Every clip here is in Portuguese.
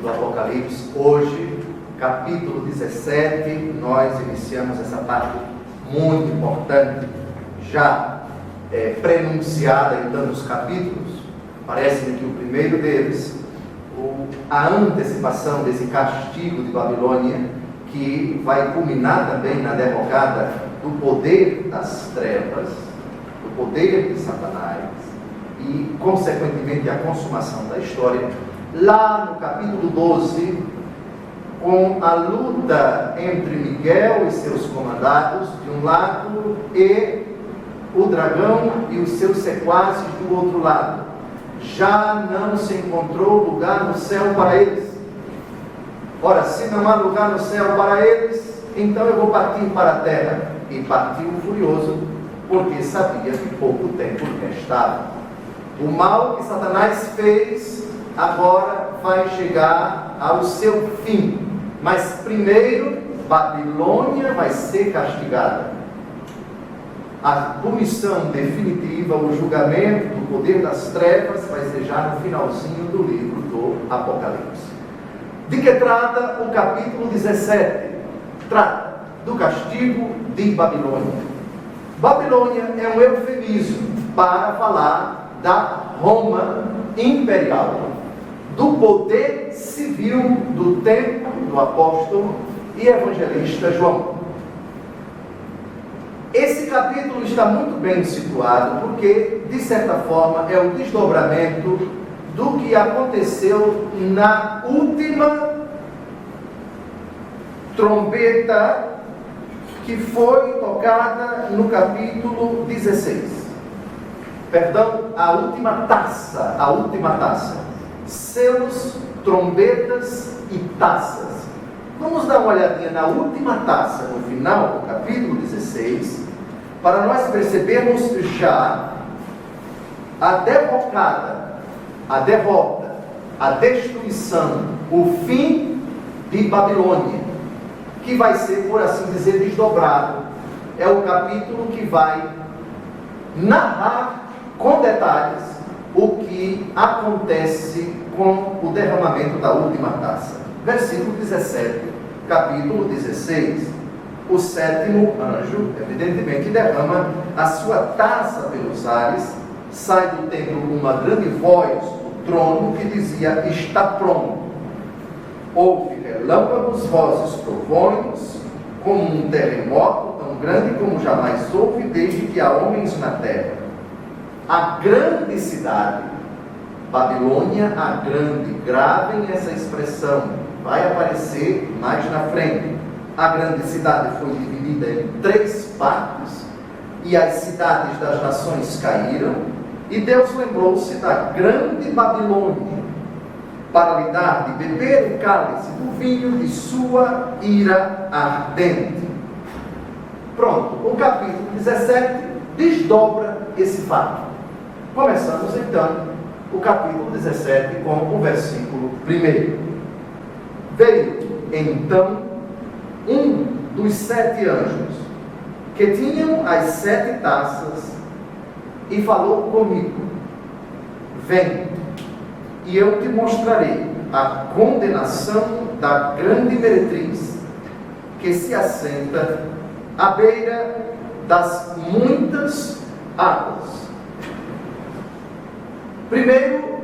do Apocalipse. Hoje, capítulo 17, nós iniciamos essa parte muito importante, já prenunciada em tantos capítulos. Parece-me que o primeiro deles, a antecipação desse castigo de Babilônia, que vai culminar também na derrocada do poder das trevas, do poder de Satanás, e consequentemente a consumação da história. Lá no capítulo 12, com a luta entre Miguel e seus comandados de um lado e o dragão e os seus sequazes do outro lado, já não se encontrou lugar no céu para eles. Ora, se não há lugar no céu para eles, então eu vou partir para a terra. E partiu furioso, porque sabia que pouco tempo restava. O mal que Satanás fez agora vai chegar ao seu fim. Mas primeiro, Babilônia vai ser castigada. A punição definitiva, o julgamento do poder das trevas vai ser já no finalzinho do livro do Apocalipse. De que trata o capítulo 17? Trata do castigo de Babilônia. Babilônia é um eufemismo para falar da Roma imperial, do poder civil do tempo do apóstolo e evangelista João. Esse capítulo está muito bem situado porque, de certa forma, é o desdobramento do que aconteceu na última trombeta que foi tocada no capítulo 16. Perdão, a última taça. Selos, trombetas e taças. Vamos dar uma olhadinha na última taça, no final do capítulo 16, para nós percebermos já a derrocada, a derrota, a destruição, o fim de Babilônia, que vai ser, por assim dizer, desdobrado. É o capítulo que vai narrar com detalhes o que acontece com o derramamento da última taça. Versículo 17, capítulo 16. O sétimo anjo, evidentemente, derrama a sua taça pelos ares. Sai do templo uma grande voz do trono que dizia: está pronto. Houve relâmpagos, vozes, trovões, como um terremoto tão grande como jamais houve desde que há homens na terra. A grande cidade, Babilônia, a grande, gravem essa expressão, vai aparecer mais na frente. A grande cidade foi dividida em 3 partes, e as cidades das nações caíram, e Deus lembrou-se da grande Babilônia, para lhe dar de beber o cálice do vinho de sua ira ardente. Pronto, o capítulo 17 desdobra esse fato. Começamos então o capítulo 17 com o versículo 1. Veio então um dos 7 anjos, que tinham as 7 taças, e falou comigo: vem, e eu te mostrarei a condenação da grande meretriz, que se assenta à beira das muitas águas. Primeiro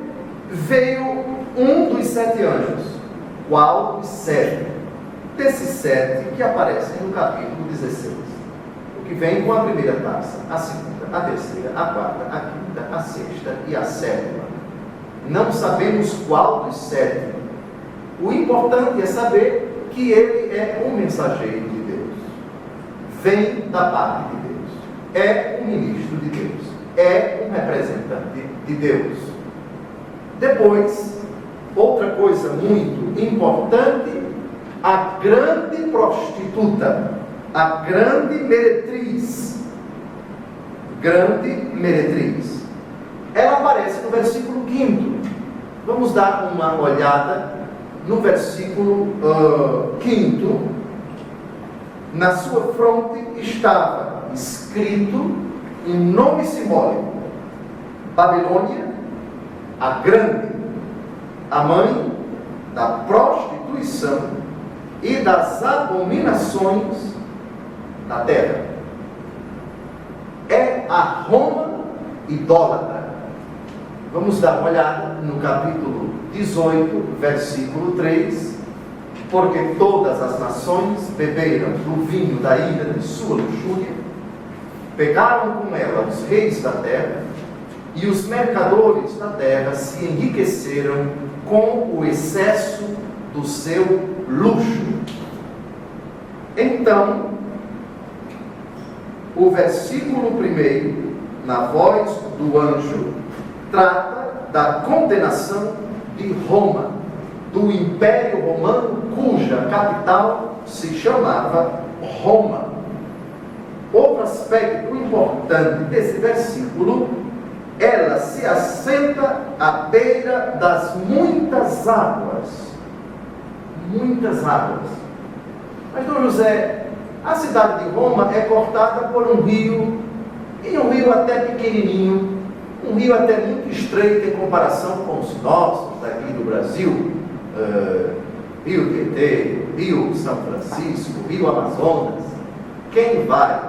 veio um dos 7 anjos. Qual dos 7? Desses 7 que aparecem no capítulo 16. O que vem com a primeira taça, a segunda, a terceira, a quarta, a quinta, a sexta e a 7ª. Não sabemos qual dos 7. O importante é saber que ele é um mensageiro de Deus. Vem da parte de Deus. É um ministro de Deus. É um representante de Deus. Depois, outra coisa muito importante, a grande prostituta, a grande meretriz. Grande meretriz. Ela aparece no versículo 5. Vamos dar uma olhada no versículo 5. Na sua fronte estava escrito um nome simbólico: Babilônia, a grande, a mãe da prostituição e das abominações da terra. É a Roma idólatra. Vamos dar uma olhada no capítulo 18, versículo 3. Porque todas as nações beberam do vinho da ira de sua luxúria, pegaram com ela os reis da terra, e os mercadores da terra se enriqueceram com o excesso do seu luxo. Então, o versículo 1, na voz do anjo, trata da condenação de Roma, do Império Romano, cuja capital se chamava Roma. Outro aspecto importante desse versículo: ela se assenta à beira das muitas águas. Muitas águas. Mas, Dom José, a cidade de Roma é cortada por um rio, e um rio até pequenininho, um rio até muito estreito em comparação com os nossos aqui do Brasil, Rio Tietê, Rio São Francisco, Rio Amazonas. Quem vai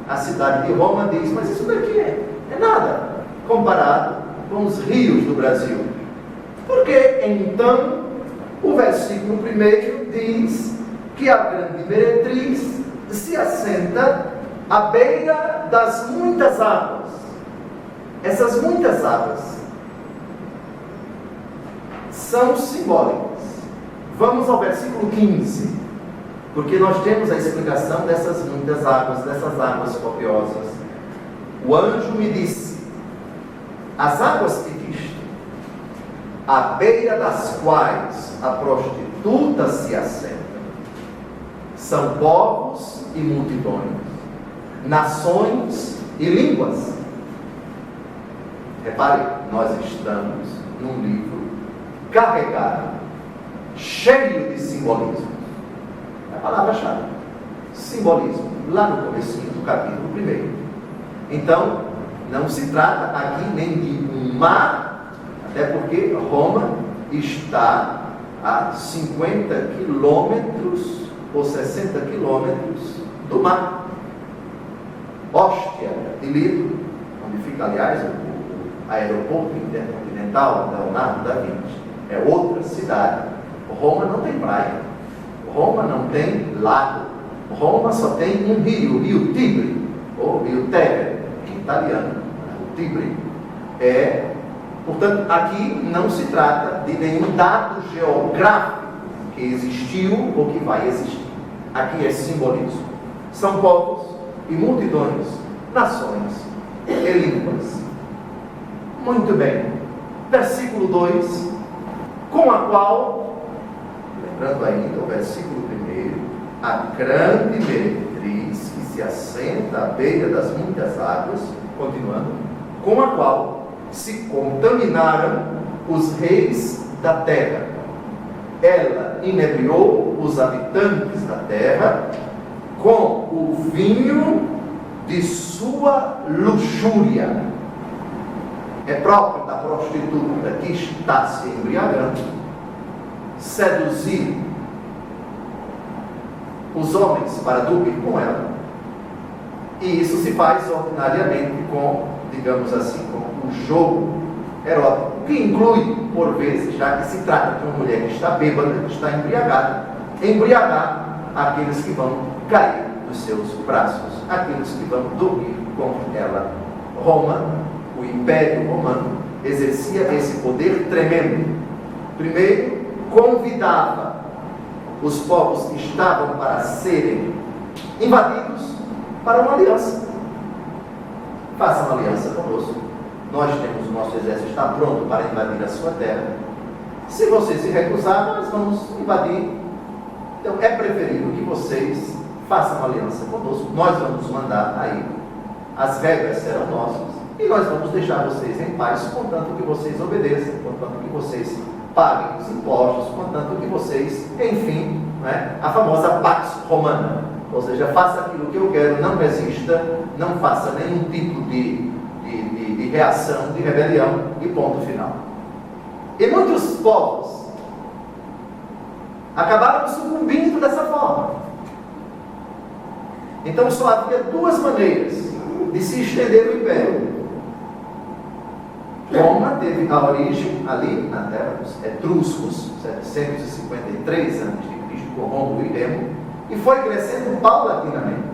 à cidade de Roma diz: mas isso daqui é nada comparado com os rios do Brasil. Porque então o versículo 1 diz que a grande meretriz se assenta à beira das muitas águas. Essas muitas águas são simbólicas. Vamos ao versículo 15, porque nós temos a explicação dessas muitas águas, dessas águas copiosas. O anjo me disse: as águas que viste, à beira das quais a prostituta se assenta, são povos e multidões, nações e línguas. Repare, nós estamos num livro carregado, cheio de simbolismo. É a palavra-chave: simbolismo, lá no comecinho do capítulo 1. Então, não se trata aqui nem de um mar, até porque Roma está a 50 quilômetros ou 60 quilômetros do mar. Hóstia de Lido, onde fica, aliás, o aeroporto intercontinental da Leonardo da Vinci, é outra cidade. Roma não tem praia, Roma não tem lago, Roma só tem um rio, o rio Tibre, ou rio Tevere, em italiano, o Tibre. Portanto, aqui não se trata de nenhum dado geográfico que existiu ou que vai existir. Aqui é simbolismo. São povos e multidões, nações e línguas. Muito bem. Versículo 2, com a qual, lembrando ainda o versículo 1, a grande meretriz que se assenta à beira das muitas águas, continuando, com a qual se contaminaram os reis da terra. Ela inebriou os habitantes da terra com o vinho de sua luxúria. É próprio da prostituta que está se embriagando seduzir os homens para dormir com ela. E isso se faz ordinariamente com, digamos assim, com o jogo erótico, que inclui, por vezes, já que se trata de uma mulher que está bêbada, que está embriagada, embriagar aqueles que vão cair nos seus braços, aqueles que vão dormir com ela. Roma, o Império Romano, exercia esse poder tremendo. Primeiro, convidava os povos que estavam para serem invadidos para uma aliança. Faça uma aliança conosco. Nós temos o nosso exército, está pronto para invadir a sua terra. Se você se recusar, nós vamos invadir. Então é preferível que vocês façam uma aliança conosco. Nós vamos mandar aí, as regras serão nossas, e nós vamos deixar vocês em paz, contanto que vocês obedeçam, contanto que vocês paguem os impostos, contanto que vocês, enfim, a famosa Pax Romana, ou seja, faça aquilo que eu quero, não resista, não faça nenhum tipo de reação, de rebelião, e ponto final. E muitos povos acabaram sucumbindo dessa forma. Então só havia duas maneiras de se estender o império. Roma teve a origem ali na terra dos etruscos, 753 a.C., com Rômulo e Remo, e foi crescendo paulatinamente.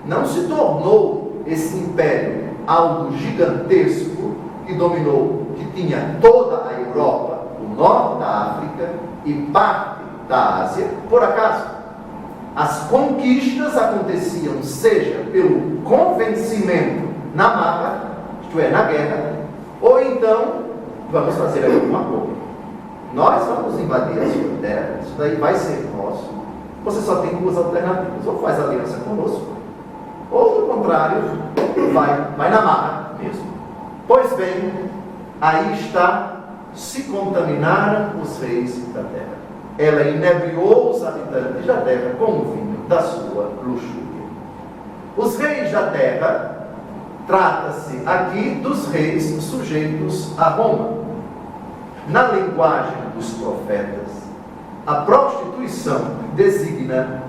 Não se tornou esse império algo gigantesco que dominou, que tinha toda a Europa, o norte da África e parte da Ásia, por acaso. As conquistas aconteciam, seja pelo convencimento na marra, isto é, na guerra, ou então, vamos fazer alguma coisa. Nós vamos invadir a sua terra, isso daí vai ser nosso. Você só tem duas alternativas: ou faz aliança conosco, ou, do contrário, vai na marra mesmo. Pois bem, aí está, se contaminaram os reis da terra. Ela inebriou os habitantes da terra com o vinho da sua luxúria. Os reis da terra, trata-se aqui dos reis sujeitos a Roma. Na linguagem dos profetas, a prostituição designa,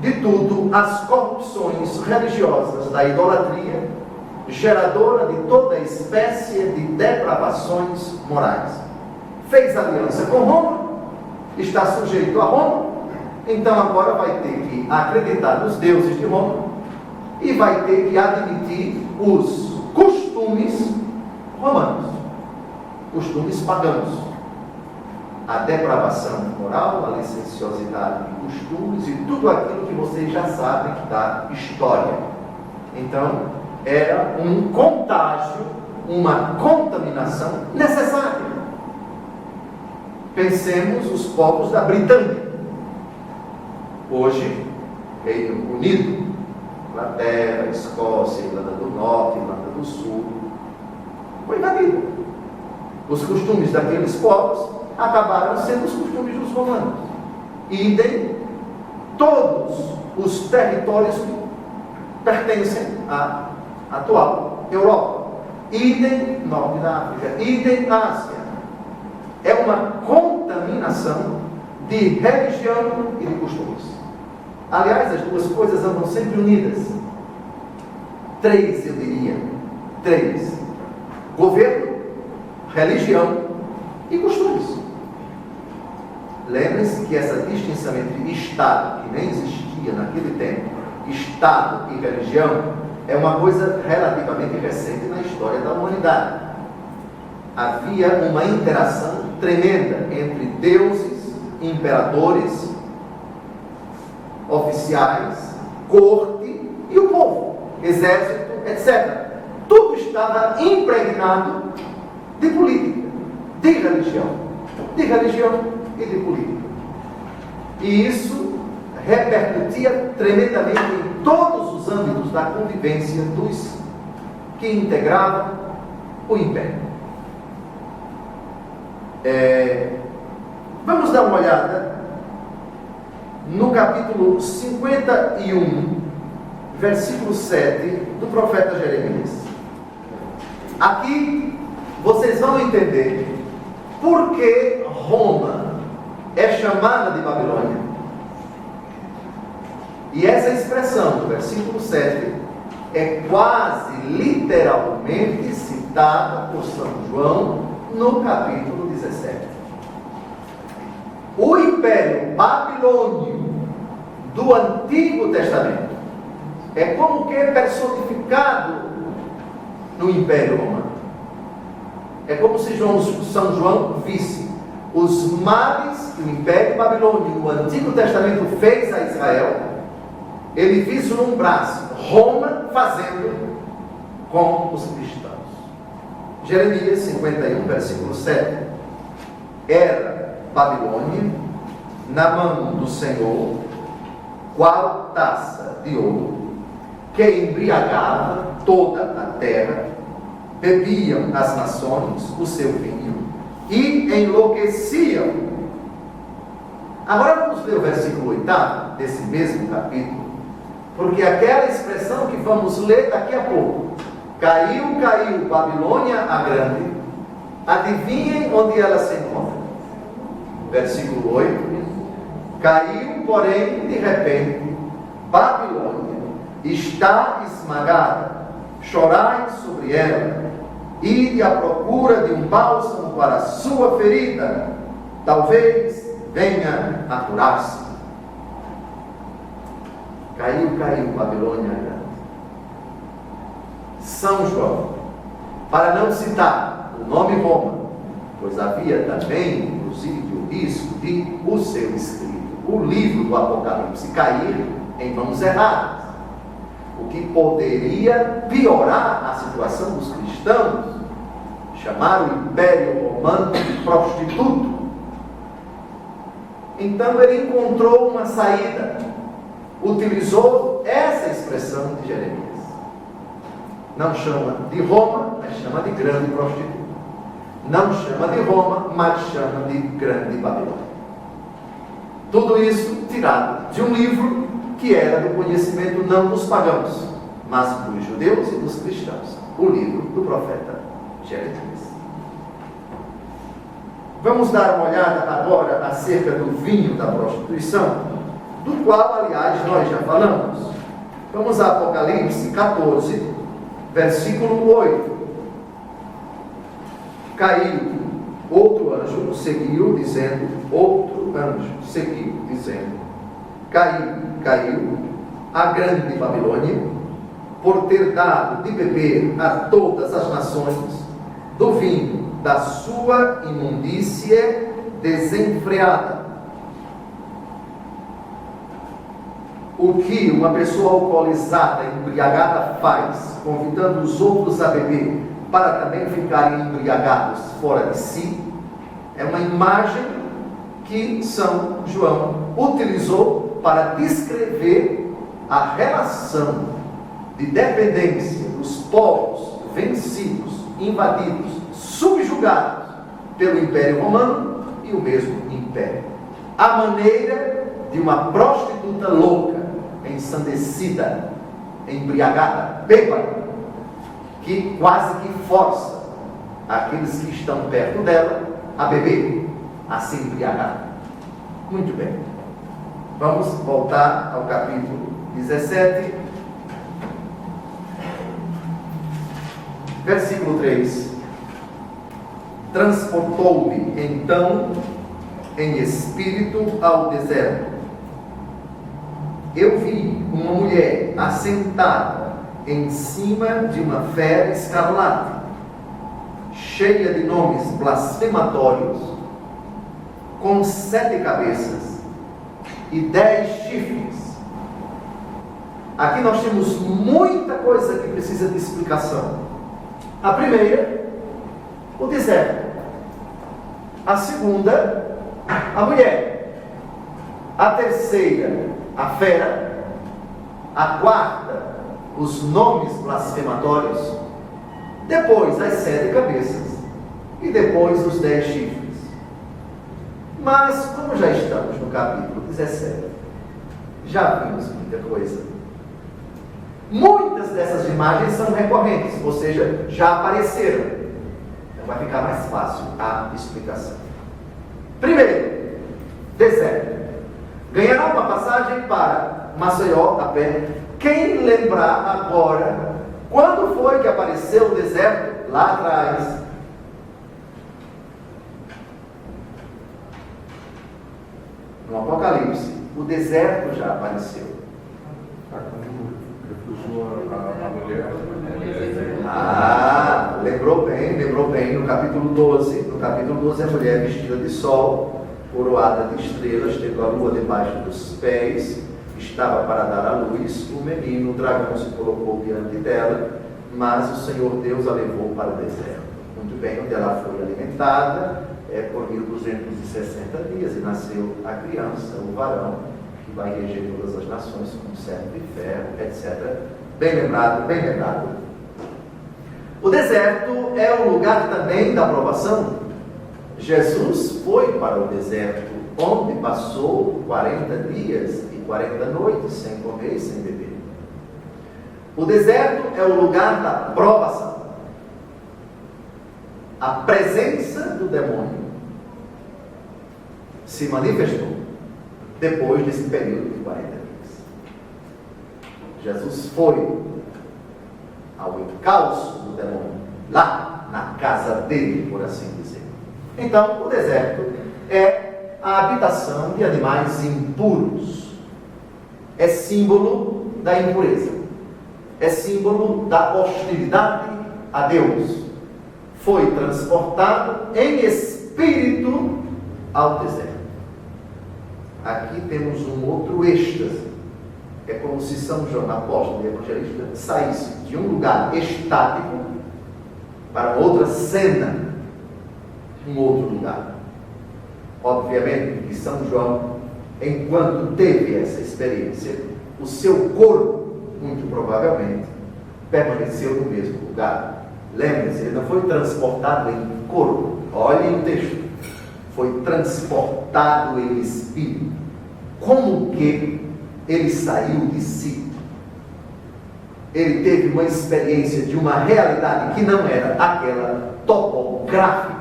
de tudo, as corrupções religiosas da idolatria, geradora de toda espécie de depravações morais. Fez aliança com Roma, está sujeito a Roma, então agora vai ter que acreditar nos deuses de Roma e vai ter que admitir os costumes romanos, costumes pagãos. A depravação moral, a licenciosidade de costumes e tudo aquilo que vocês já sabem da história. Então, era um contágio, uma contaminação necessária. Pensemos os povos da Britânia. Hoje, Reino Unido, Inglaterra, Escócia, Irlanda do Norte, Irlanda do Sul, foi invadido. Os costumes daqueles povos acabaram sendo os costumes dos romanos. Idem, todos os territórios que pertencem à atual Europa. Idem, norte da África. Idem, Ásia. É uma contaminação de religião e de costumes. Aliás, as duas coisas andam sempre unidas. Três, eu diria. Três: governo, religião e costumes. Lembrem-se que essa distinção entre Estado, que nem existia naquele tempo, Estado e religião, é uma coisa relativamente recente na história da humanidade. Havia uma interação tremenda entre deuses, imperadores, oficiais, corte e o povo, exército, etc. Tudo estava impregnado de política, de religião e de política. E isso repercutia tremendamente em todos os âmbitos da convivência dos que integravam o império. Vamos dar uma olhada no capítulo 51, versículo 7 do profeta Jeremias. Aqui vocês vão entender por que Roma é chamada de Babilônia. E essa expressão do versículo 7 é quase literalmente citada por São João no capítulo 17. O Império Babilônio do Antigo Testamento é como que personificado no Império Romano. É como se São João visse os males que o Império Babilônio no Antigo Testamento fez a Israel. Ele vislumbrasse Roma fazendo com os cristãos. Jeremias 51, versículo 7. Era Babilônia na mão do Senhor qual taça de ouro que embriagava toda a terra, bebiam as nações o seu vinho e enlouqueciam. Agora vamos ler o versículo 8 desse mesmo capítulo, porque aquela expressão que vamos ler daqui a pouco: caiu, caiu Babilônia a grande, adivinhem onde ela se encontra? versículo 8, caiu, porém, de repente, Babilônia, está esmagada, chorai sobre ela, ide à procura de um bálsamo para a sua ferida, talvez venha a curar-se. Caiu, Babilônia grande. São João, para não citar o nome Roma, pois havia também, inclusive, o risco de o seu escrito, o livro do Apocalipse, cair em mãos erradas, o que poderia piorar a situação dos cristãos, chamar o Império Romano de prostituto. Então ele encontrou uma saída, utilizou essa expressão de Jeremias. Não chama de Roma, mas chama de grande prostituta. Não chama de Roma, mas chama de grande Babilônia. Tudo isso tirado de um livro que era do conhecimento não dos pagãos, mas dos judeus e dos cristãos. O livro do profeta Jeremias. Vamos dar uma olhada agora acerca do vinho da prostituição, do qual, aliás, nós já falamos. Vamos a Apocalipse 14, versículo 8. Caiu, outro anjo seguiu, dizendo, caiu a grande Babilônia, por ter dado de beber a todas as nações do vinho da sua imundícia desenfreada. O que uma pessoa alcoolizada, embriagada faz, convidando os outros a beber, para também ficarem embriagados fora de si, é uma imagem que São João utilizou para descrever a relação de dependência dos povos vencidos, invadidos, subjugados pelo Império Romano e o mesmo Império. A maneira de uma prostituta louca, ensandecida, embriagada, bêbada, que quase que força aqueles que estão perto dela a beber, a se embriagar. Muito bem. Vamos voltar ao capítulo 17, versículo 3. Transportou-me então em espírito ao deserto. Eu vi uma mulher assentada em cima de uma fera escarlate, cheia de nomes blasfematórios, com 7 cabeças e 10 chifres. Aqui nós temos muita coisa que precisa de explicação. A primeira, o deserto. A segunda, a mulher. A terceira, a fera. A quarta, os nomes blasfematórios. Depois, as 7 cabeças. E depois, os 10 chifres. Mas, como já estamos no capítulo 17, já vimos muita coisa. Muitas dessas imagens são recorrentes, ou seja, já apareceram. Então vai ficar mais fácil a explicação. Primeiro, deserto. Ganhará uma passagem para Maceió a pé. Quem lembrar agora, quando foi que apareceu o deserto? Lá atrás. No Apocalipse, o deserto já apareceu. Lembrou bem, no capítulo 12. No capítulo 12, a mulher vestida de sol, coroada de estrelas, tendo a lua debaixo dos pés, estava para dar à luz. O menino, o dragão, se colocou diante dela, mas o Senhor Deus a levou para o deserto. Muito bem, onde ela foi alimentada por 1260 dias, e nasceu a criança, o varão, que vai reger todas as nações com cetro de ferro, etc. Bem lembrado, bem lembrado. O deserto é o lugar também da provação. Jesus foi para o deserto, onde passou 40 dias e 40 noites sem comer e sem beber. O deserto é o lugar da provação, a presença do demônio. se manifestou depois desse período de 40 dias. Jesus foi ao encalço do demônio, lá na casa dele, por assim dizer. Então, o deserto é a habitação de animais impuros. É símbolo da impureza. É símbolo da hostilidade a Deus. Foi transportado em espírito ao deserto. Aqui temos um outro êxtase. É como se São João, apóstolo e evangelista, saísse de um lugar estático para outra cena, um outro lugar. Obviamente que São João, enquanto teve essa experiência, o seu corpo, muito provavelmente, permaneceu no mesmo lugar. Lembre-se, ele não foi transportado em corpo. Olhem o texto. Foi transportado em espírito. Como que ele saiu de si? Ele teve uma experiência de uma realidade que não era aquela topográfica,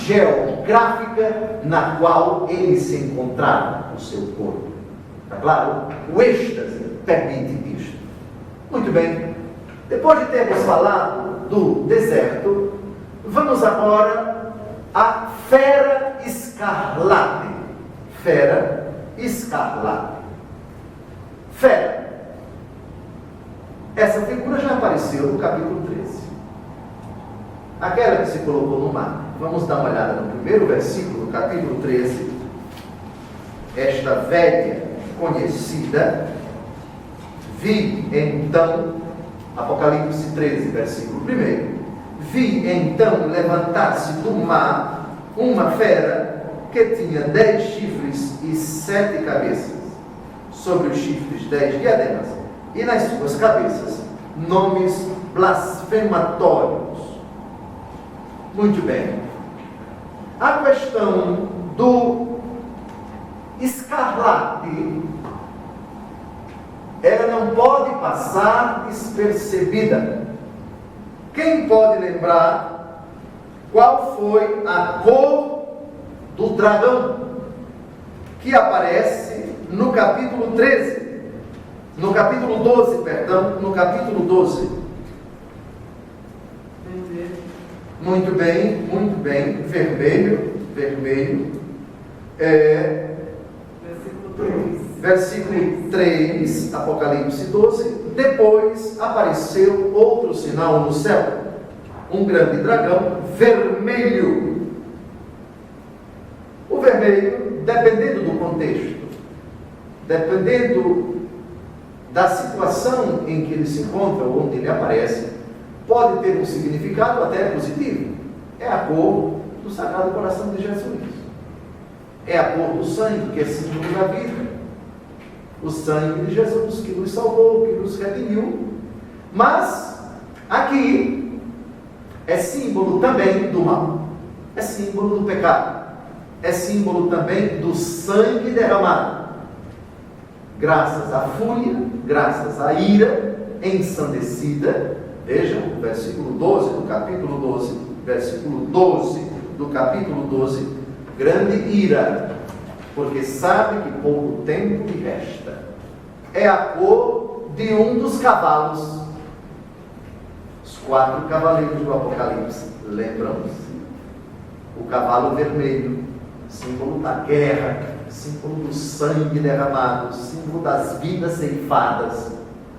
geográfica, na qual ele se encontrava, o seu corpo. Está claro? O êxtase permite isto. Muito bem. Depois de termos falado do deserto, vamos agora à fera escarlate. Fera escarlate. Fera. Essa figura já apareceu no capítulo 13. Aquela que se colocou no mar. Vamos dar uma olhada no primeiro versículo do capítulo 13. Esta velha conhecida. Vi então, Apocalipse 13, versículo 1. Vi então levantar-se do mar uma fera que tinha 10 chifres e 7 cabeças. Sobre os chifres 10 diademas, e nas suas cabeças nomes blasfematórios. Muito bem. A questão do escarlate, ela não pode passar despercebida. Quem pode lembrar qual foi a cor do dragão que aparece no capítulo 13? No capítulo 12, perdão, no capítulo 12. Muito bem, vermelho. Versículo 3, Apocalipse 12. Depois apareceu outro sinal no céu, um grande dragão vermelho. O vermelho, dependendo do contexto, dependendo da situação em que ele se encontra ou onde ele aparece, pode ter um significado até positivo. É a cor do Sagrado Coração de Jesus. É a cor do sangue, que é símbolo da vida. O sangue de Jesus que nos salvou, que nos redimiu. Mas aqui é símbolo também do mal. É símbolo do pecado. É símbolo também do sangue derramado. Graças à fúria, graças à ira ensandecida. Vejam o versículo 12 do capítulo 12. Versículo 12 do capítulo 12. Grande ira, porque sabe que pouco tempo lhe resta. É a cor de um dos cavalos. Os 4 cavaleiros do Apocalipse. Lembram-se? O cavalo vermelho, símbolo da guerra, símbolo do sangue derramado, símbolo das vidas ceifadas.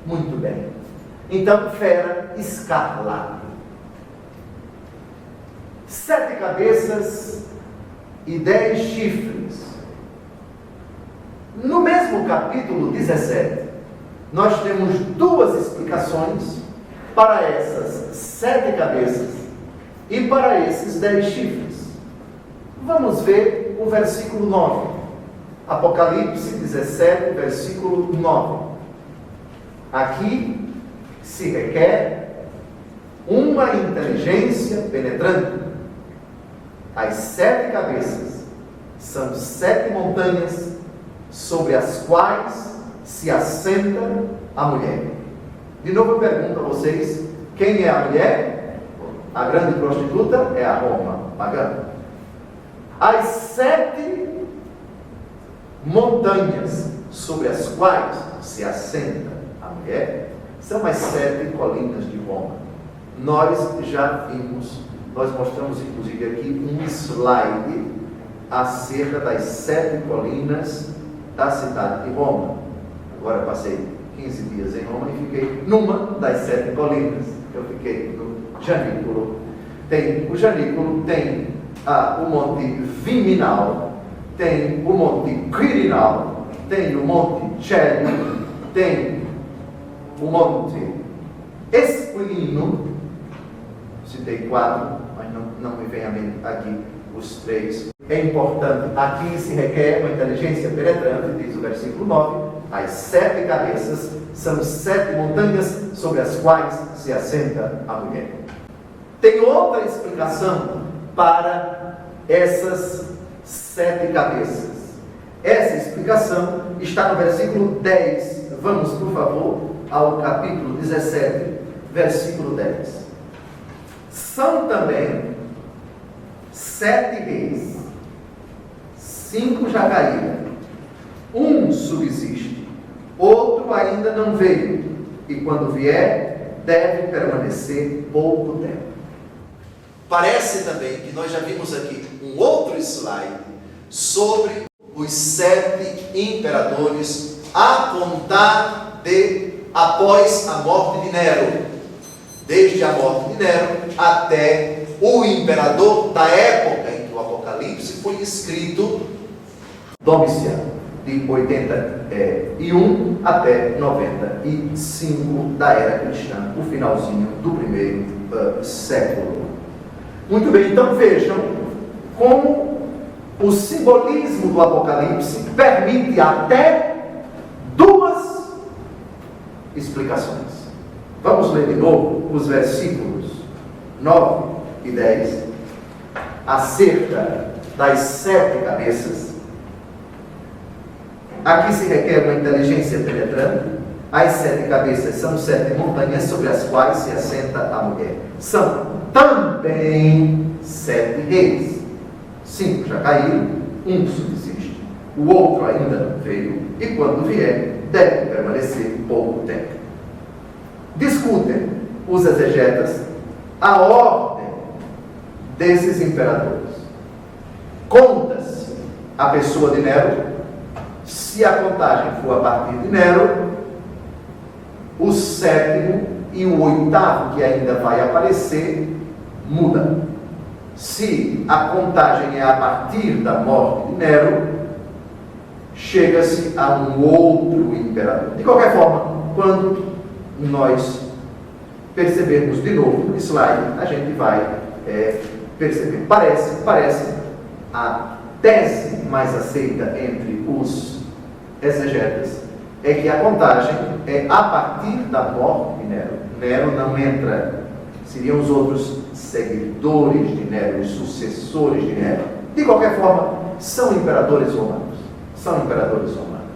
Muito bem. Então, fera escarlate. 7 cabeças e 10 chifres. No mesmo capítulo 17, nós temos 2 explicações para essas 7 cabeças e para esses 10 chifres. Vamos ver o versículo 9. Apocalipse 17, versículo 9. Aqui se requer uma inteligência penetrante. As 7 cabeças são 7 montanhas sobre as quais se assenta a mulher. De novo eu pergunto a vocês, quem é a mulher? A grande prostituta é a Roma pagã. As 7 montanhas sobre as quais se assenta a mulher, são as 7 colinas de Roma. Nós já vimos, nós mostramos inclusive aqui um slide acerca das 7 colinas da cidade de Roma. Agora passei 15 dias em Roma e fiquei numa das 7 colinas. Eu fiquei no Janículo. O Janículo tem o Monte Viminal, tem o Monte Quirinal, tem o Monte Celio, tem o Monte Esquilino. Citei 4, mas não me vem à mente aqui os 3. É importante, aqui se requer uma inteligência penetrante, diz o versículo 9, as 7 cabeças são 7 montanhas sobre as quais se assenta a mulher. Tem outra explicação para essas 7 cabeças. Essa explicação está no versículo 10. Vamos, por favor, ao capítulo 17, versículo 10. São também 7 reis, 5 já caíram, um subsiste, outro ainda não veio, e quando vier, deve permanecer pouco tempo. Parece também que nós já vimos aqui um outro slide sobre os 7 imperadores a contar após a morte de Nero. Desde a morte de Nero até o imperador da época em que o Apocalipse foi escrito, Domiciano, de 81 até 95 da era cristã, o finalzinho do primeiro século. Muito bem, então vejam como o simbolismo do Apocalipse permite até 2 explicações. Vamos ler de novo os versículos 9 e 10, acerca das 7 cabeças. Aqui se requer uma inteligência penetrante. As 7 cabeças são 7 montanhas sobre as quais se assenta a mulher. São também 7 reis. 5 já caíram, um subsiste, o outro ainda não veio, e quando vier, deve permanecer pouco tempo. Discutem os exegetas a ordem desses imperadores. Conta-se a pessoa de Nero. Se a contagem for a partir de Nero, o 7º e o 8º, que ainda vai aparecer, muda. Se a contagem é a partir da morte de Nero, chega-se a um outro imperador. De qualquer forma, quando nós percebermos de novo no slide, a gente vai perceber. Parece a tese mais aceita entre os exegetas é que a contagem é a partir da morte de Nero. Nero não entra, seriam os outros seguidores de Nero, os sucessores de Nero. De qualquer forma, são imperadores romanos. São imperadores romanos.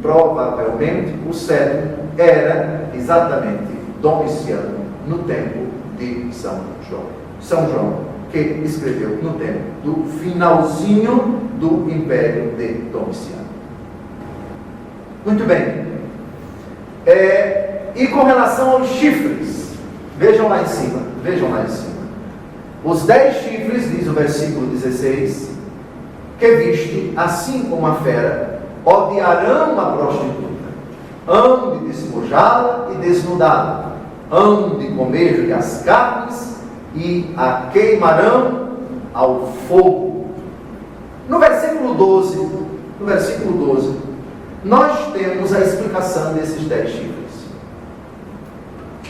Provavelmente, o 7º era exatamente Domiciano, no tempo de São João. São João, que escreveu no tempo do finalzinho do Império de Domiciano. Muito bem. E com relação aos chifres, vejam lá em cima. Os 10 chifres, diz o versículo 16, que viste, assim como a fera, odiarão a prostituta, hão de despojá-la e desnudá-la, hão de comer-lhe as carnes e a queimarão ao fogo. No versículo 12, nós temos a explicação desses 10 chifres.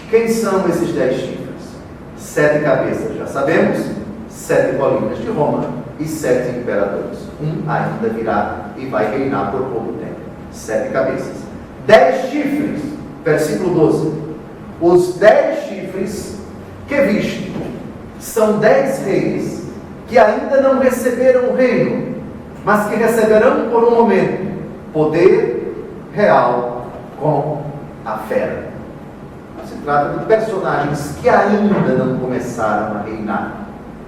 Quem são esses 10 chifres? 7 cabeças, já sabemos, 7 colinas de Roma e 7 imperadores. Um ainda virá e vai reinar por pouco tempo. 7 cabeças. 10 chifres, versículo 12. Os 10 chifres que viste são 10 reis que ainda não receberam o reino, mas que receberão por um momento poder real com a fera. Se trata de personagens que ainda não começaram a reinar.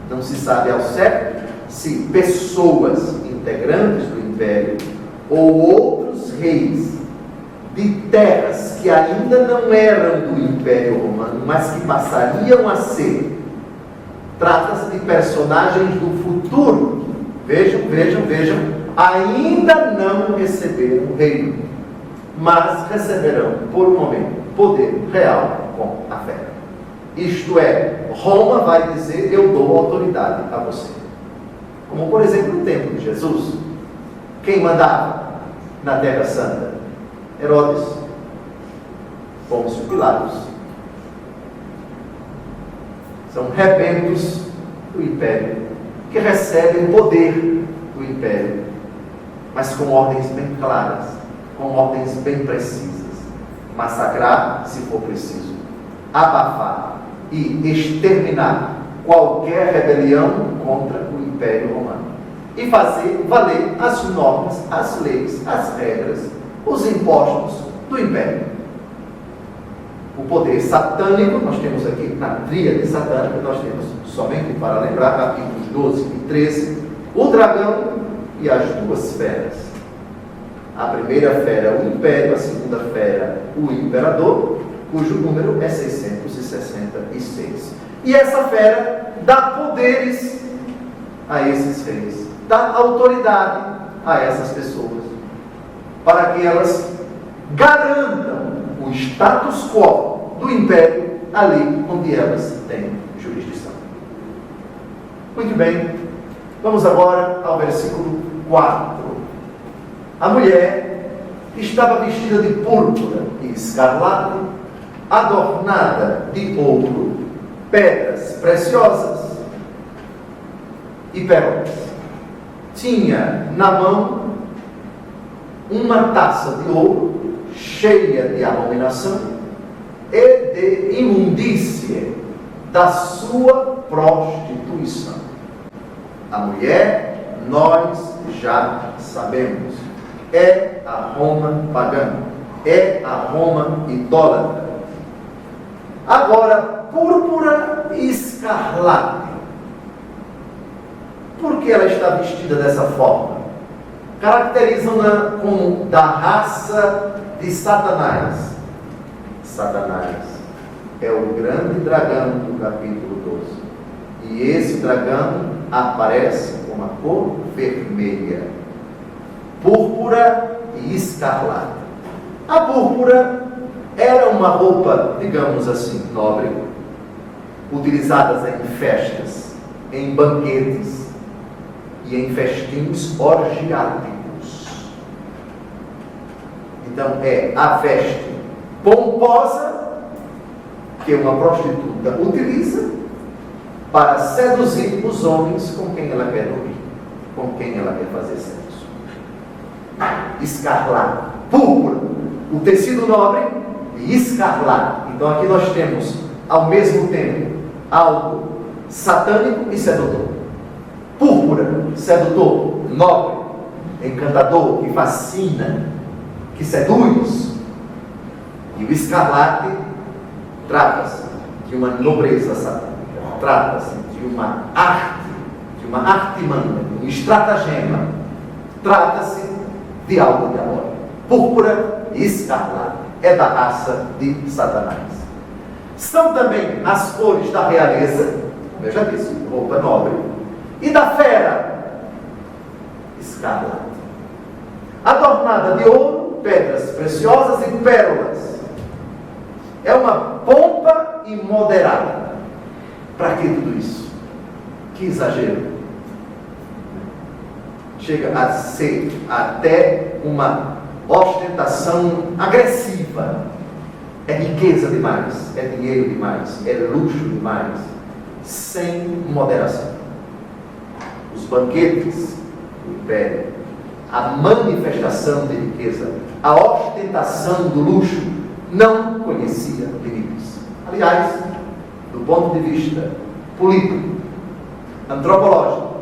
Não se sabe ao certo se pessoas integrantes do império ou outros reis de terras que ainda não eram do Império Romano, mas que passariam a ser. Trata-se de personagens do futuro. Vejam, ainda não receberam o reino, mas receberão, por um momento, poder real com a fé. Isto é, Roma vai dizer: eu dou autoridade a você. Como, por exemplo, no tempo de Jesus. Quem mandava na Terra Santa? Herodes, Pôncio Pilatos. São rebentos do império, que recebem o poder do império, mas com ordens bem claras, com ordens bem precisas. Massacrar, se for preciso, abafar e exterminar qualquer rebelião contra o Império Romano, e fazer valer as normas, as leis, as regras, os impostos do Império. O poder satânico, nós temos aqui na tríade satânica, nós temos, somente para lembrar, capítulos 12 e 13, o dragão e as duas feras. A primeira fera, o império; a segunda fera, o imperador, cujo número é 666. E essa fera dá poderes a esses reis, dá autoridade a essas pessoas, para que elas garantam o status quo do império ali onde elas têm jurisdição. Muito bem, vamos agora ao versículo 4. A mulher estava vestida de púrpura e escarlate, adornada de ouro, pedras preciosas e pérolas. Tinha na mão uma taça de ouro cheia de abominação e de imundície da sua prostituição. A mulher, nós já sabemos, é a Roma pagã, é a Roma idólatra. Agora, púrpura e escarlate. Por que ela está vestida dessa forma? Caracterizam-na como da raça de Satanás. Satanás é o grande dragão do capítulo 12. E esse dragão aparece com a cor vermelha, púrpura e escarlate. A púrpura era uma roupa, digamos assim, nobre, utilizadas em festas, em banquetes e em festins orgiásticos. Então é a veste pomposa que uma prostituta utiliza para seduzir os homens com quem ela quer dormir, com quem ela quer fazer sexo. Escarlate, púrpura, o tecido nobre, e escarlate. Então aqui nós temos ao mesmo tempo algo satânico e sedutor. Púrpura, sedutor, nobre, encantador, que fascina, que seduz. E o escarlate trata-se de uma nobreza satânica, trata-se de uma artimanha, de um estratagema, trata-se de algo diabólico. Púrpura e escarlate é da raça de Satanás. São também as cores da realeza, como eu já disse, roupa nobre, e da fera, escarlate, adornada de ouro, pedras preciosas e pérolas. É uma pompa imoderada. Para que tudo isso? Que exagero! Chega a ser até uma ostentação agressiva. É riqueza demais, é dinheiro demais, é luxo demais, sem moderação. Os banquetes do império, a manifestação de riqueza, a ostentação do luxo, não conhecia limites. Aliás, do ponto de vista político, antropológico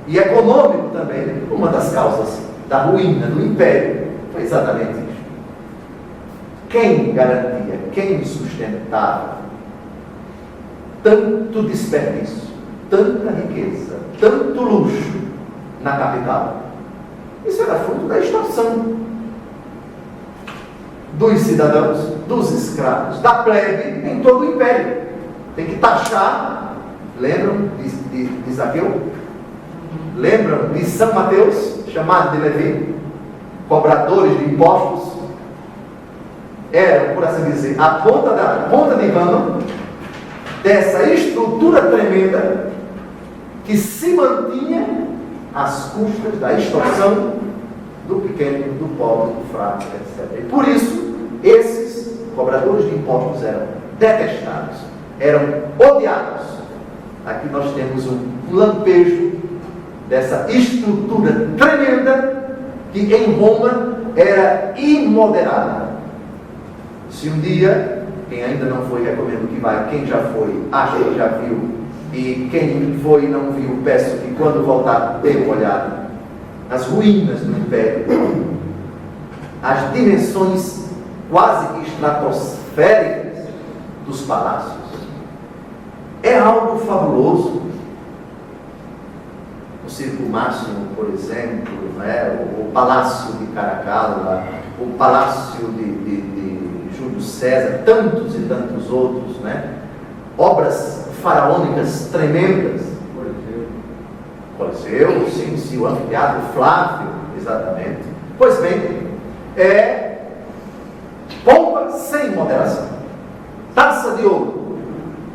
e econômico também, uma das causas da ruína do império foi exatamente isso. Quem garantia, quem sustentava tanto desperdício, tanta riqueza, tanto luxo na capital? Isso era fruto da extorsão dos cidadãos, dos escravos, da plebe em todo o império. Tem que taxar. Lembram de Zaqueu? Lembram de São Mateus, chamado de Levi? Cobradores de impostos. Eram, por assim dizer, a ponta de vama dessa estrutura tremenda que se mantinha às custas da extorsão do pequeno, do pobre, do fraco, etc. E por isso, esses cobradores de impostos eram detestados, eram odiados. Aqui nós temos um lampejo dessa estrutura tremenda que em Roma era imoderada. Se um dia, quem ainda não foi, recomendo que vá, quem já foi, acha que já viu, e quem foi e não viu, peço que quando voltar dê uma olhada nas ruínas do Império, as dimensões quase que estratosféricas dos palácios. É algo fabuloso. O Circo Máximo, por exemplo, o Palácio de Caracalla, o Palácio de Júlio César, tantos e tantos outros, obras faraônicas tremendas. Coliseu, sim, o Anfiteatro Flávio, exatamente. Pois bem, é pompa sem moderação, taça de ouro,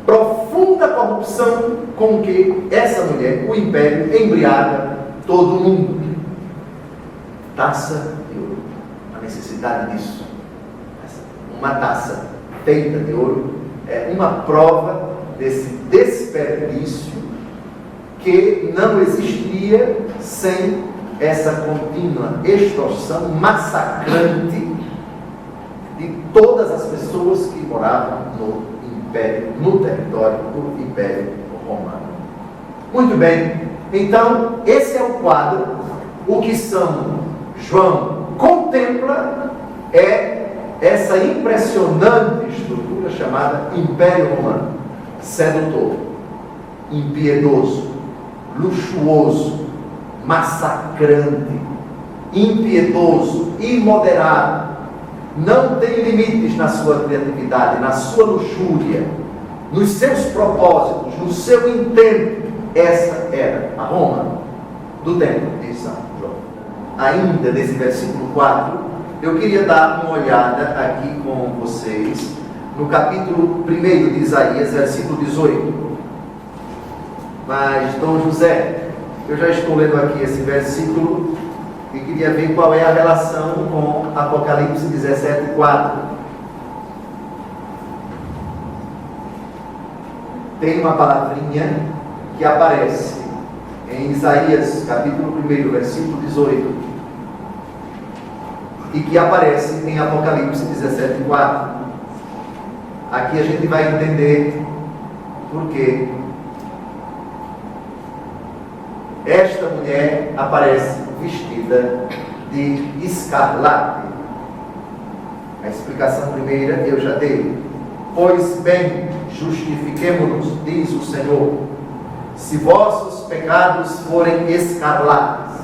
profunda corrupção com que essa mulher, o império, embriaga todo o mundo. Taça de ouro, a necessidade disso. Uma taça feita de ouro é uma prova desse desperdício que não existiria sem essa contínua extorsão massacrante de todas as pessoas que moravam no Império, no território do Império Romano. Muito bem, então esse é o quadro. O que São João contempla é essa impressionante estrutura chamada Império Romano, sedutor, impiedoso, luxuoso, massacrante, impiedoso, imoderado, não tem limites na sua criatividade, na sua luxúria, nos seus propósitos, no seu intento. Essa era a Roma do tempo de São João. Ainda nesse versículo 4, eu queria dar uma olhada aqui com vocês no capítulo 1 de Isaías, versículo 18. Mas, Dom José, eu já estou lendo aqui esse versículo e queria ver qual é a relação com Apocalipse 17:4. Tem uma palavrinha que aparece em Isaías, capítulo 1, versículo 18, e que aparece em Apocalipse 17:4. Aqui a gente vai entender por quê esta mulher aparece vestida de escarlate. A explicação primeira eu já dei. Pois bem, justifiquemo-nos, diz o Senhor, se vossos pecados forem escarlates,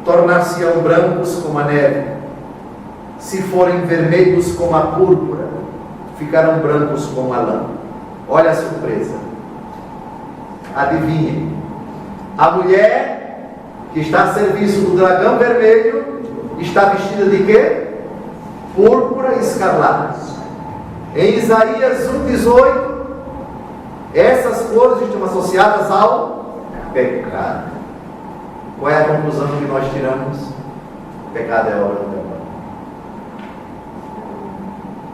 tornar-se-ão brancos como a neve. Se forem vermelhos como a púrpura, ficarão brancos como a lã. Olha a surpresa. Adivinhem. A mulher que está a serviço do dragão vermelho está vestida de quê? Púrpura e escarlate. Em Isaías 1:18, essas cores estão associadas ao pecado. Qual é a conclusão que nós tiramos? O pecado é a obra do demônio.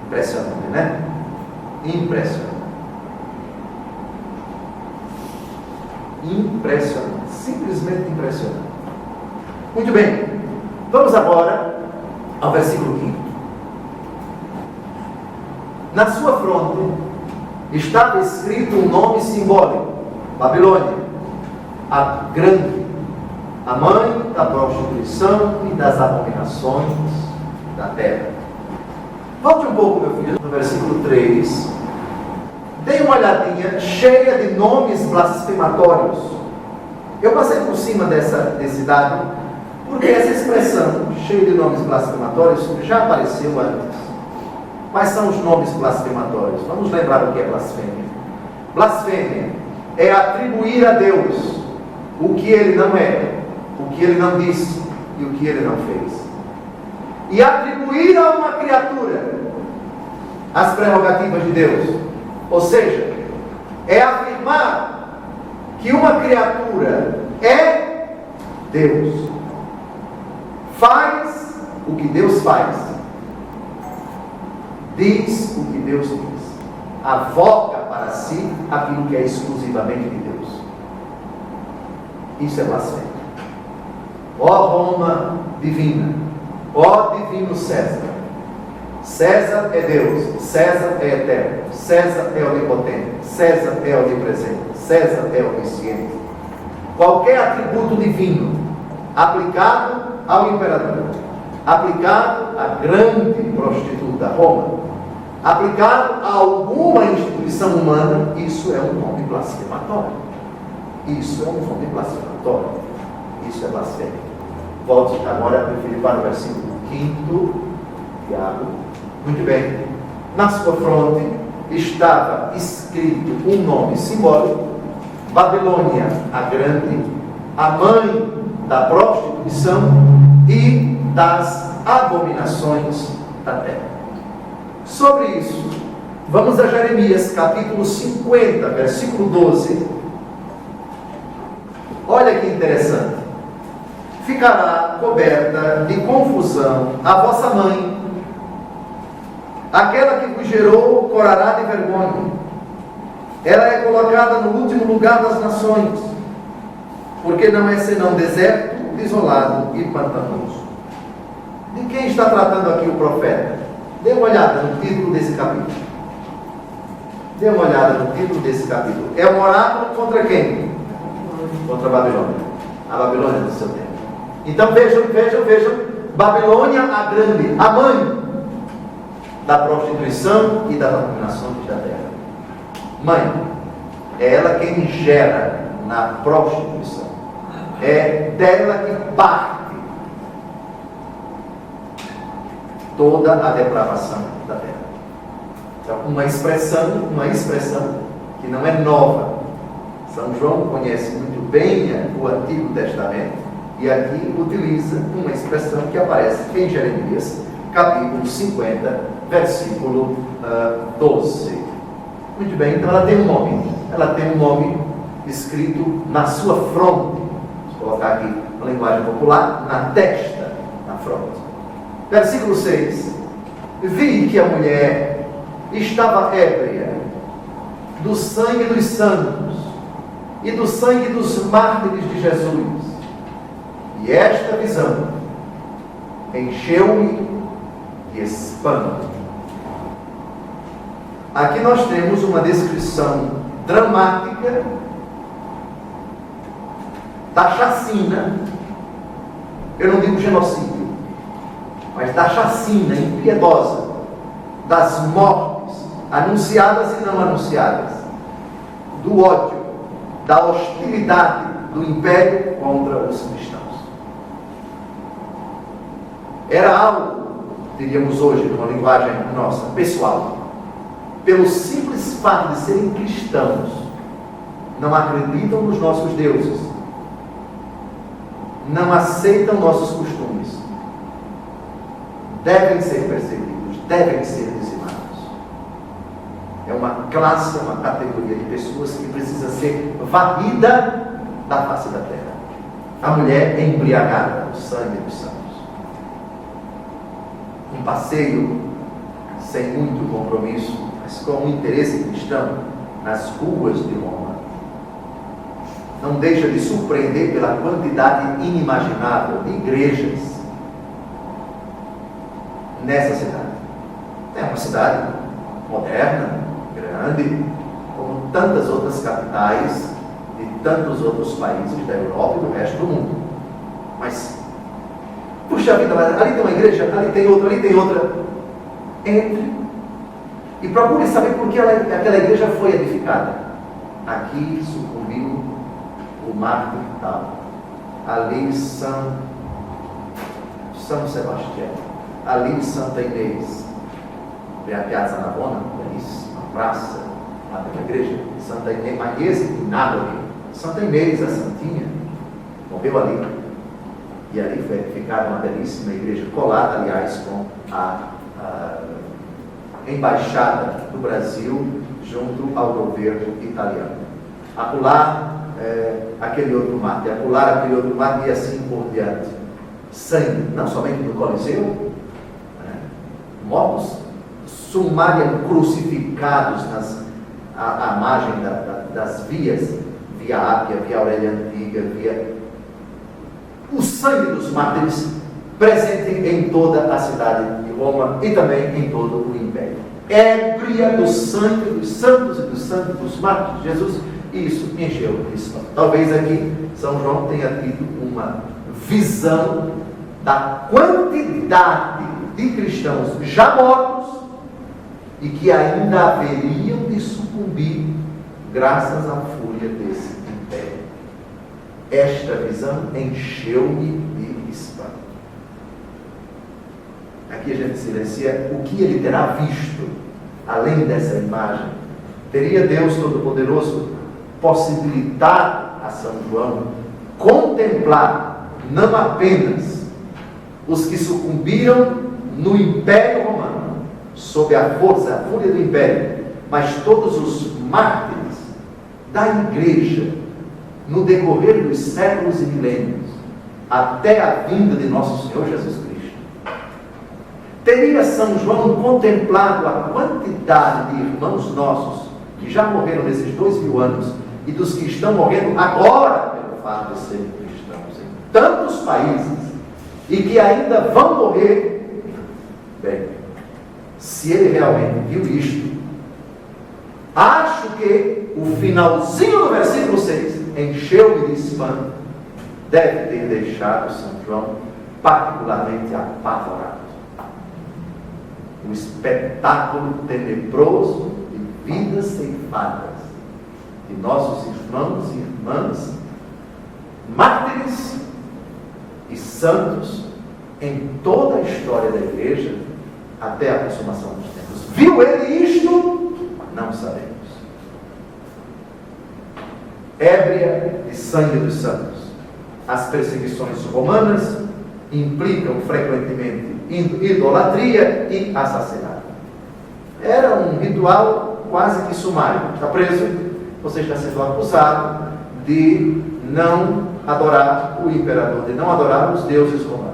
Impressionante, né? Impressionante. Impressionante, simplesmente impressionante. Muito bem, vamos agora ao versículo 5. Na sua fronte estava escrito um nome simbólico: Babilônia, a grande, a mãe da prostituição e das abominações da terra. Volte um pouco, meu filho, no versículo 3. Dê uma olhadinha, cheia de nomes blasfematórios. Eu passei por cima desse dado, porque essa expressão, cheia de nomes blasfematórios, já apareceu antes. Quais são os nomes blasfematórios? Vamos lembrar o que é blasfêmia. Blasfêmia é atribuir a Deus o que Ele não é, o que Ele não disse e o que Ele não fez. E atribuir a uma criatura as prerrogativas de Deus. Ou seja, é afirmar que uma criatura é Deus. Faz o que Deus faz. Diz o que Deus diz. Avoca para si aquilo que é exclusivamente de Deus. Isso é blasfêmia. Ó Roma divina, ó divino César. César é Deus, César é eterno, César é onipotente, César é onipresente, César é onisciente. Qualquer atributo divino aplicado ao imperador, aplicado à grande prostituta Roma, aplicado a alguma instituição humana, isso é um nome blasfematório. Isso é um nome blasfematório. Isso é blasfêmia. Volte agora, meu filho, para o versículo 5, Tiago. Muito bem. Na sua fronte estava escrito um nome simbólico: Babilônia a Grande, a mãe da prostituição e das abominações da terra. Sobre isso, vamos a Jeremias capítulo 50, versículo 12. Olha que interessante. Ficará coberta de confusão a vossa mãe, aquela que vos gerou corará de vergonha. Ela é colocada no último lugar das nações, porque não é senão deserto, desolado e pantanoso. De quem está tratando aqui o profeta? Dê uma olhada no título desse capítulo. Dê uma olhada no título desse capítulo. É um oráculo contra quem? Contra a Babilônia. A Babilônia do seu tempo. Então vejam. Babilônia a Grande, a mãe da prostituição e das abominações da terra. Mãe, é ela quem gera na prostituição. É dela que parte toda a depravação da terra. Então, uma expressão que não é nova. São João conhece muito bem o Antigo Testamento e aqui utiliza uma expressão que aparece em Jeremias, capítulo 50, versículo 12. Muito bem, então ela tem um nome. Ela tem um nome escrito na sua fronte. Vamos colocar aqui na linguagem popular, na testa, na fronte. Versículo 6. Vi que a mulher estava ébria do sangue dos santos e do sangue dos mártires de Jesus. E esta visão encheu-me de espanto. Aqui nós temos uma descrição dramática da chacina, eu não digo genocídio, mas da chacina impiedosa, das mortes anunciadas e não anunciadas, do ódio, da hostilidade do império contra os cristãos. Era algo, diríamos hoje, numa linguagem nossa, pessoal. Pelo simples fato de serem cristãos, não acreditam nos nossos deuses, não aceitam nossos costumes, devem ser perseguidos, devem ser dizimados. É uma classe, uma categoria de pessoas que precisa ser varrida da face da terra. A mulher é embriagada no sangue dos santos. Um passeio sem muito compromisso, mas com um interesse cristão, nas ruas de Roma, não deixa de surpreender pela quantidade inimaginável de igrejas nessa cidade. É uma cidade moderna, grande, como tantas outras capitais de tantos outros países da Europa e do resto do mundo. Mas, puxa vida, ali tem uma igreja, ali tem outra. Entre E procure saber por que aquela igreja foi edificada. Aqui sucumbiu o mártir tal. Ali São Sebastião. Ali Santa Inês. Vem a Piazza Navona, belíssima praça, lá da igreja. Santa Inês, Magnese e Nápoles. Santa Inês, a Santinha, morreu ali. E ali foi edificada uma belíssima igreja, colada, aliás, com a embaixada do Brasil junto ao governo italiano. Acolá, aquele outro mártir, acolá, aquele outro mártir, e assim por diante. Sangue, não somente no Coliseu, mortos, sumariamente crucificados à margem das vias, via Ápia, via Aurélia Antiga, via o sangue dos mártires presente em toda a cidade de Roma e também em todo o império. Ébria do sangue dos santos e do sangue dos mártires de Jesus, e isso me encheu de espanto. Talvez aqui São João tenha tido uma visão da quantidade de cristãos já mortos e que ainda haveriam de sucumbir graças à fúria desse império. Esta visão encheu-me de espanto. Aqui a gente silencia o que ele terá visto, além dessa imagem. Teria Deus Todo-Poderoso possibilitar a São João contemplar não apenas os que sucumbiram no Império Romano, sob a força, a fúria do Império, mas todos os mártires da Igreja, no decorrer dos séculos e milênios, até a vinda de nosso Senhor Jesus Cristo. Teria São João contemplado a quantidade de irmãos nossos que já morreram nesses 2000 anos e dos que estão morrendo agora pelo fato de serem cristãos em tantos países e que ainda vão morrer? Bem, se ele realmente viu isto, acho que o finalzinho do versículo 6 encheu-me de espanto, deve ter deixado São João particularmente apavorado. O espetáculo tenebroso de vidas ceifadas de nossos irmãos e irmãs, mártires e santos em toda a história da igreja até a consumação dos tempos. Viu ele isto? Não sabemos. Ébria de sangue dos santos. As perseguições romanas implicam frequentemente idolatria e assassinato. Era um ritual quase que sumário. Está preso, você está sendo acusado de não adorar o imperador, de não adorar os deuses romanos.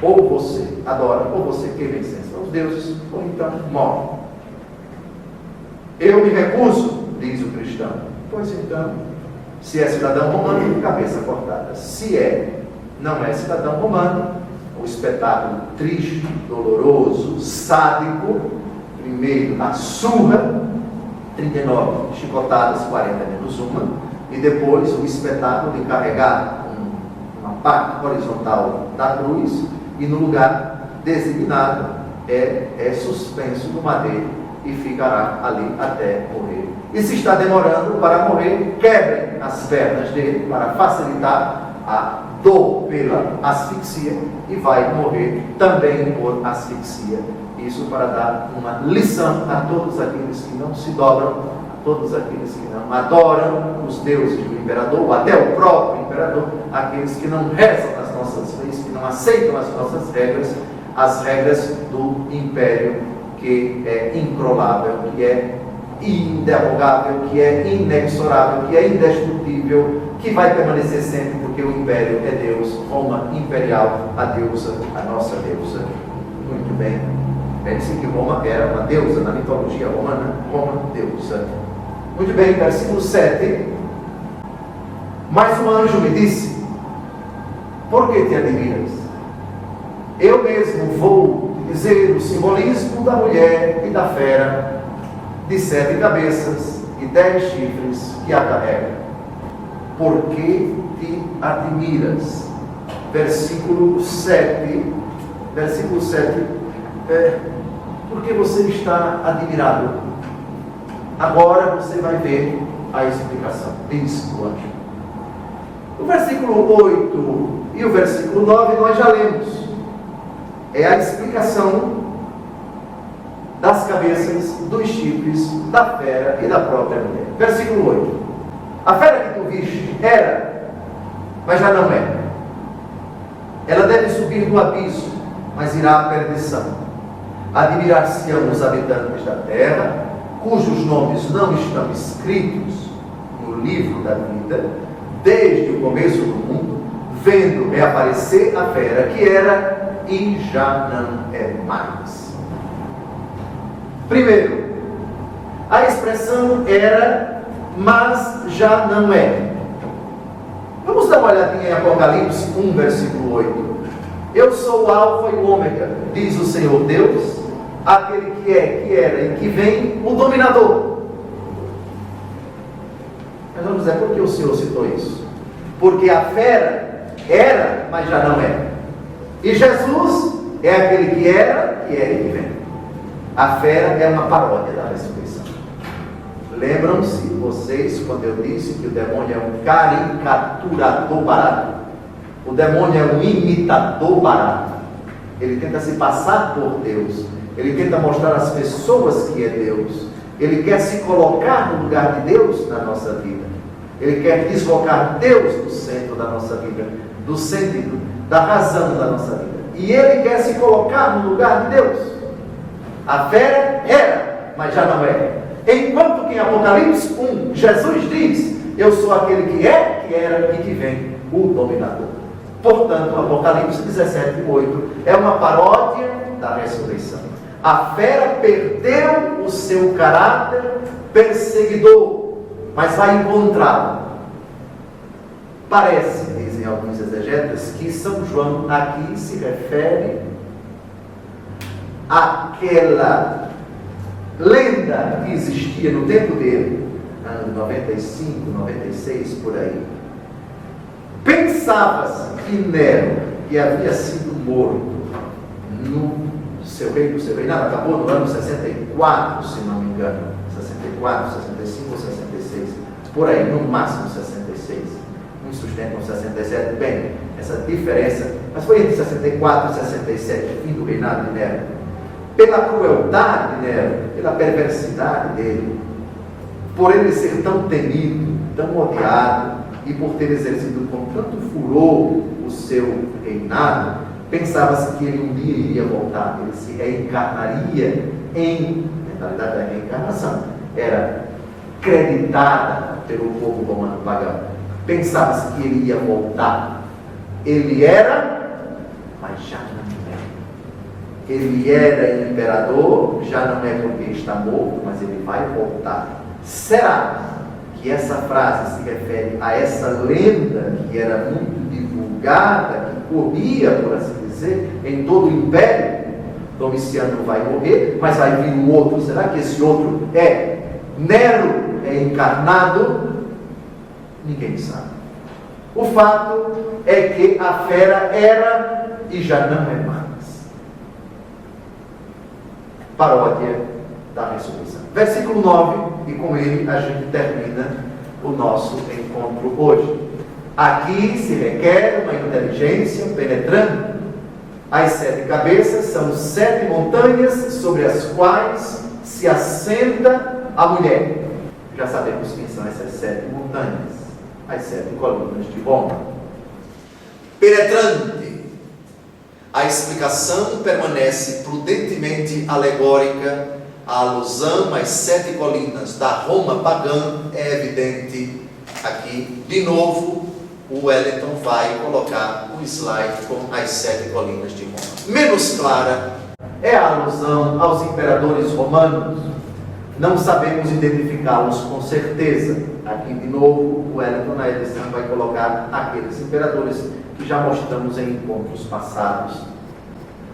Ou você adora, ou você queima incenso aos deuses, ou então morre. Eu me recuso, diz o cristão. Pois então, se é cidadão romano, cabeça cortada. Se não é cidadão romano, o espetáculo triste, doloroso, sádico, primeiro a surra, 39 chicotadas, 40 menos uma, e depois o espetáculo de carregar uma parte horizontal da cruz e no lugar designado é suspenso no madeiro e ficará ali até morrer. E se está demorando para morrer, quebrem as pernas dele para facilitar a dor pela asfixia e vai morrer também por asfixia. Isso para dar uma lição a todos aqueles que não se dobram, a todos aqueles que não adoram os deuses do imperador, ou até o próprio imperador, aqueles que não rezam as nossas leis, que não aceitam as nossas regras, as regras do império que é incrolável, que é inderrogável, que é inexorável, que é indestrutível, que vai permanecer sempre, porque o império é Deus, Roma imperial, a deusa, a nossa deusa. Muito bem. Pense que Roma era uma deusa na mitologia romana, Roma deusa. Muito bem, versículo 7. Mas um anjo me disse: por que te admiras? Eu mesmo vou dizer o simbolismo da mulher e da fera, de 7 cabeças e 10 chifres que a carrega. Por que te admiras? Versículo 7. Por que você está admirado? Agora você vai ver a explicação. Diz o anjo. O versículo 8 e o versículo 9 nós já lemos. É a explicação das cabeças, dos chifres, da fera e da própria mulher. Versículo 8. A fera que tu viste era, mas já não é. Ela deve subir do abismo, mas irá à perdição. Admirar-se-ão os habitantes da terra, cujos nomes não estão escritos no livro da vida, desde o começo do mundo, vendo reaparecer a fera que era e já não é mais. Primeiro, a expressão era, mas já não é. Vamos dar uma olhadinha em Apocalipse 1, versículo 8. Eu sou o Alfa e o Ômega, diz o Senhor Deus, aquele que é, que era e que vem, o dominador. Mas vamos dizer, por que o Senhor citou isso? Porque a fera era, mas já não é. E Jesus é aquele que era e que vem. A fera é uma paródia da ressurreição. Lembram-se vocês quando eu disse que o demônio é um caricaturador barato? O demônio é um imitador barato. Ele tenta se passar por Deus. Ele tenta mostrar às pessoas que é Deus. Ele quer se colocar no lugar de Deus na nossa vida. Ele quer deslocar Deus do centro da nossa vida, do sentido, da razão da nossa vida. E ele quer se colocar no lugar de Deus. A fera era, mas já não é. Enquanto que em Apocalipse 1, Jesus diz, eu sou aquele que é, que era e que vem, o dominador. Portanto, Apocalipse 17, 8 é uma paródia da ressurreição. A fera perdeu o seu caráter perseguidor, mas vai encontrá-lo. Parece, dizem alguns exegetas, que São João aqui se refere àquela lenda que existia no tempo dele, ano 95, 96, por aí. Pensava-se que Nero, que havia sido morto no seu reinado, acabou no ano 64, se não me engano, 64, 65 ou 66, por aí, no máximo 66, uns sustentam 67, bem, essa diferença, mas foi entre 64 e 67, fim do reinado de Nero. Pela crueldade de Nero, pela perversidade dele, por ele ser tão temido, tão odiado, e por ter exercido com tanto furor o seu reinado, pensava-se que ele um dia iria voltar, ele se reencarnaria em, a mentalidade da reencarnação era creditada pelo povo romano pagão. Pensava-se que ele ia voltar. Ele era, mas já não é. Ele era imperador, já não é porque está morto, mas ele vai voltar. Será que essa frase se refere a essa lenda que era muito divulgada, que corria, por assim dizer, em todo o império? Domiciano vai morrer, mas vai vir um outro. Será que esse outro é Nero? É encarnado? Ninguém sabe. O fato é que a fera era e já não é mais. Paródia da ressurreição. Versículo 9, e com ele a gente termina o nosso encontro hoje. Aqui se requer uma inteligência penetrante. As 7 cabeças são 7 montanhas sobre as quais se assenta a mulher. Já sabemos quem são essas 7 montanhas, as 7 colunas de Roma. Penetrante. A explicação permanece prudentemente alegórica. A alusão às 7 colinas da Roma pagã é evidente aqui. De novo, o Wellington vai colocar um slide com as 7 colinas de Roma. Menos clara é a alusão aos imperadores romanos. Não sabemos identificá-los com certeza. Aqui, de novo, o Wellington na edição vai colocar aqueles imperadores que já mostramos em encontros passados.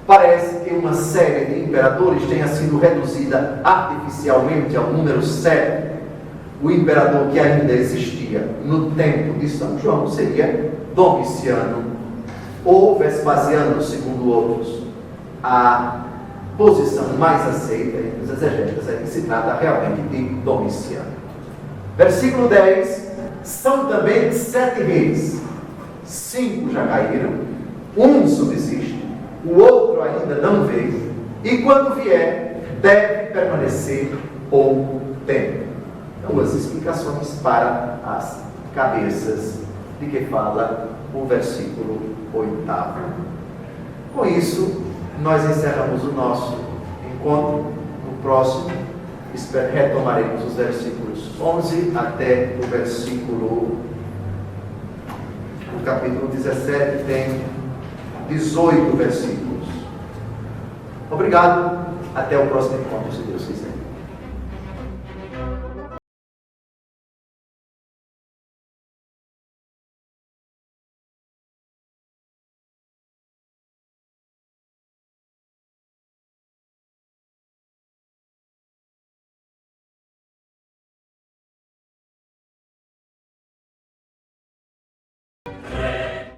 Parece que uma série de imperadores tenha sido reduzida artificialmente ao número 7. O imperador que ainda existia no tempo de São João seria Domiciano ou Vespasiano, segundo outros. A posição mais aceita entre os exegetas é que se trata realmente de Domiciano. Versículo 10, são também 7 reis, 5 já caíram, um subsiste, o outro ainda não veio, e quando vier, deve permanecer pouco tempo. Duas explicações para as cabeças de que fala o versículo 8º. Com isso, nós encerramos o nosso encontro. No próximo, retomaremos os versículos 11 até o versículo... O capítulo 17 tem 18 versículos. Obrigado. Até o próximo encontro, se Deus quiser.